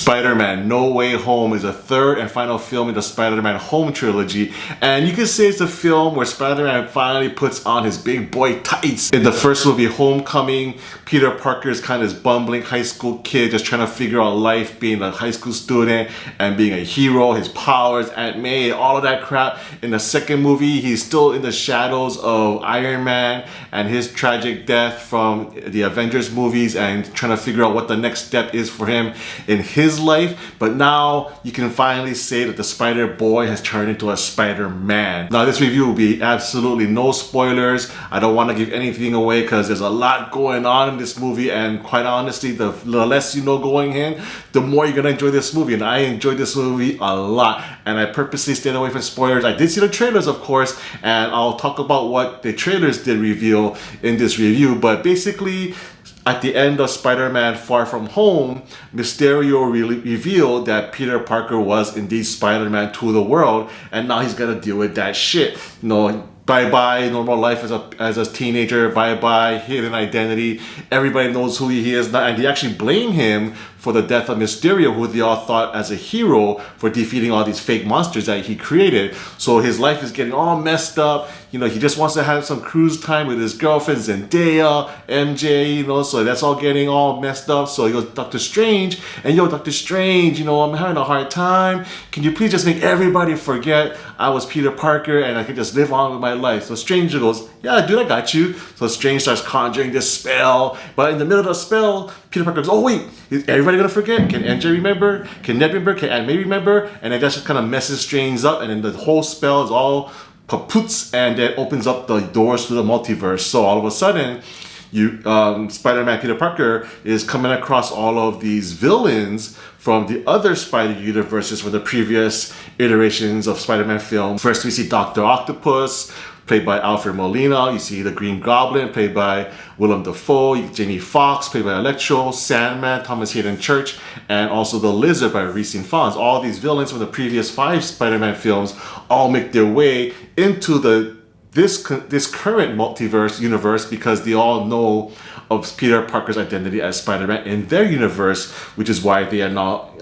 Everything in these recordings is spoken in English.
Spider-Man No Way Home is a third and final film in the Spider-Man Home trilogy, and you can say it's a film where Spider-Man finally puts on his big boy tights. In the first movie, Homecoming, Peter Parker is kind of this bumbling high school kid just trying to figure out life, being a high school student and being a hero, his powers, Aunt May, all of that crap. In the second movie, he's still in the shadows of Iron Man and his tragic death from the Avengers movies and trying to figure out what the next step is for him in his life. But now you can finally say that the Spider-Boy has turned into a Spider-Man. Now this review will be absolutely no spoilers. I don't want to give anything away because there's a lot going on in this movie, and quite honestly, the less you know going in, the more you're gonna enjoy this movie. And I enjoyed this movie a lot, and I purposely stayed away from spoilers. I did see the trailers, of course, and I'll talk about what the trailers did reveal in this review. But basically, at the end of Spider-Man Far From Home, Mysterio revealed that Peter Parker was indeed Spider-Man to the world, and now he's gonna deal with that shit. You know, bye-bye normal life as a teenager, bye-bye hidden identity. Everybody knows who he is now, and they actually blame him for the death of Mysterio, who they all thought as a hero for defeating all these fake monsters that he created. So his life is getting all messed up. You know, he just wants to have some cruise time with his girlfriend Zendaya, MJ, you know, so that's all getting all messed up. So he goes, Dr. Strange, and yo, Dr. Strange, you know, I'm having a hard time. Can you please just make everybody forget I was Peter Parker and I can just live on with my life? So Strange goes, yeah, dude, I got you. So Strange starts conjuring this spell, but in the middle of the spell, Peter Parker goes, oh wait, is everybody gonna forget? Can MJ remember? Can Ned remember? Can Aunt May remember? And then that just kind of messes Strange up, and then the whole spell is all kapoots, and then opens up the doors to the multiverse. So all of a sudden, Spider-Man Peter Parker is coming across all of these villains from the other Spider universes from the previous iterations of Spider-Man films. First we see Dr. Octopus, played by Alfred Molina. You see the Green Goblin, played by Willem Dafoe. Jamie Foxx, played by Electro. Sandman, Thomas Hayden Church, and also the Lizard by Reese Fonz. All these villains from the previous 5 Spider-Man films all make their way into this current multiverse universe because they all know of Peter Parker's identity as Spider-Man in their universe, which is why they are now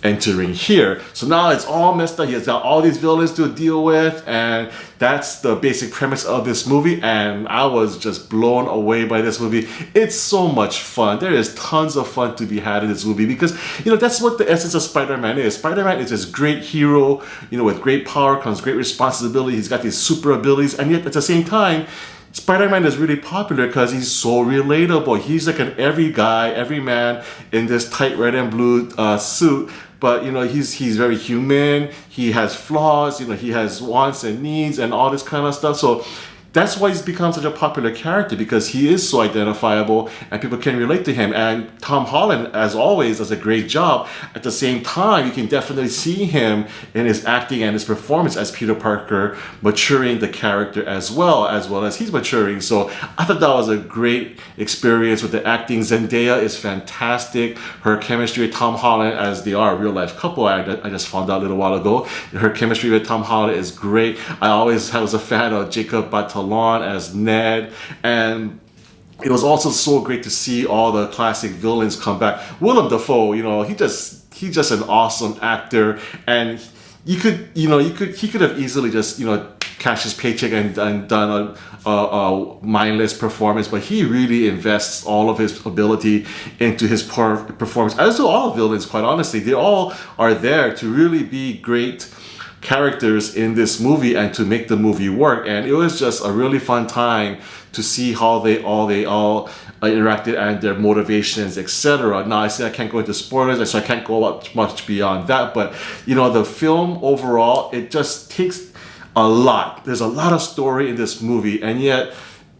entering here. So now it's all messed up. He has got all these villains to deal with, and that's the basic premise of this movie, and I was just blown away by this movie. It's so much fun. There is tons of fun to be had in this movie because, you know, that's what the essence of Spider-Man is. Spider-Man is this great hero, you know, with great power comes great responsibility. He's got these super abilities, and yet at the same time, Spider-Man is really popular because he's so relatable. He's like an every guy, every man in this tight red and blue suit. But, you know, he's very human. He has flaws. You know, he has wants and needs and all this kind of stuff. So that's why he's become such a popular character, because he is so identifiable and people can relate to him. And Tom Holland, as always, does a great job. At the same time, you can definitely see him in his acting and his performance as Peter Parker maturing the character as well as he's maturing. So I thought that was a great experience with the acting. Zendaya is fantastic. Her chemistry with Tom Holland, as they are a real life couple, I just found out a little while ago. Her chemistry with Tom Holland is great. I always was a fan of Jacob Batalon as Ned, and it was also so great to see all the classic villains come back. Willem Dafoe, you know, he's just an awesome actor, and he could have easily just, you know, cashed his paycheck and done a mindless performance, but he really invests all of his ability into his performance. As do all villains, quite honestly. They all are there to really be great characters in this movie and to make the movie work. And it was just a really fun time to see how they all interacted and their motivations, etc. Now I say I can't go into spoilers, so I can't go much beyond that, but you know, the film overall, it just takes a lot. There's a lot of story in this movie, and yet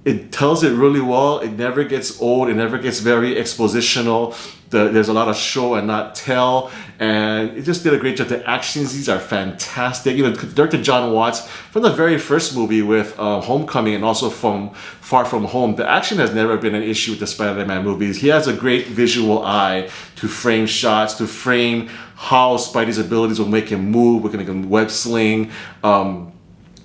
it tells it really well. It never gets old. It never gets very expositional. There's a lot of show and not tell, and it just did a great job. The action scenes are fantastic. You know, Director John Watts, from the very first movie with Homecoming and also from Far From Home, the action has never been an issue with the Spider-Man movies. He has a great visual eye to frame shots, to frame how Spidey's abilities will make him move, we can make him web sling,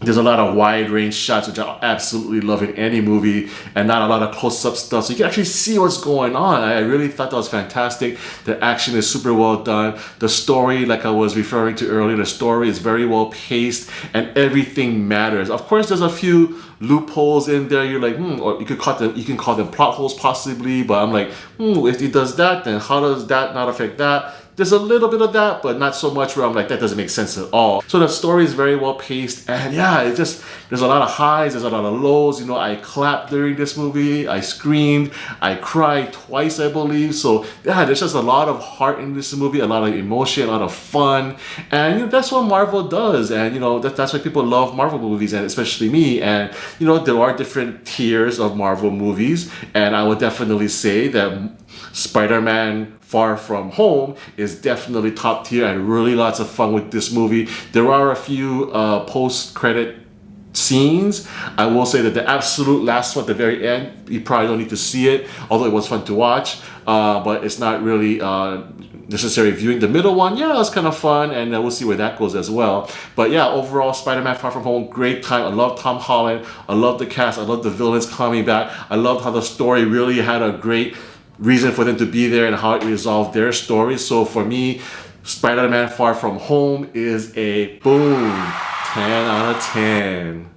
There's a lot of wide range shots, which I absolutely love in any movie, and not a lot of close-up stuff. So you can actually see what's going on. I really thought that was fantastic. The action is super well done. The story, like I was referring to earlier, the story is very well paced, and everything matters. Of course, there's a few loopholes in there. You're like, or you can call them plot holes possibly, but I'm like, if he does that, then how does that not affect that? There's a little bit of that, but not so much where I'm like, that doesn't make sense at all. So the story is very well paced, and yeah, it's just, there's a lot of highs, there's a lot of lows. You know, I clapped during this movie, I screamed, I cried twice, I believe. So yeah, there's just a lot of heart in this movie, a lot of emotion, a lot of fun, and you know, that's what Marvel does. And you know, that's why people love Marvel movies, and especially me. And you know, there are different tiers of Marvel movies, and I would definitely say that Spider-Man Far From Home is definitely top tier. I had really lots of fun with this movie. There are a few post-credit scenes. I will say that the absolute last one at the very end, you probably don't need to see it, although it was fun to watch, but it's not really necessary viewing. The middle one, yeah, it's kind of fun, and we'll see where that goes as well. But yeah, overall, Spider-Man Far From Home, great time. I love Tom Holland. I love the cast. I love the villains coming back. I love how the story really had a great reason for them to be there and how it resolved their story. So for me, Spider-Man Far From Home is a boom, 10 out of 10.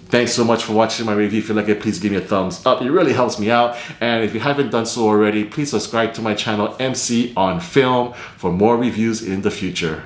Thanks so much for watching my review. If you like it, please give me a thumbs up. It really helps me out. And if you haven't done so already, please subscribe to my channel, MC on Film, for more reviews in the future.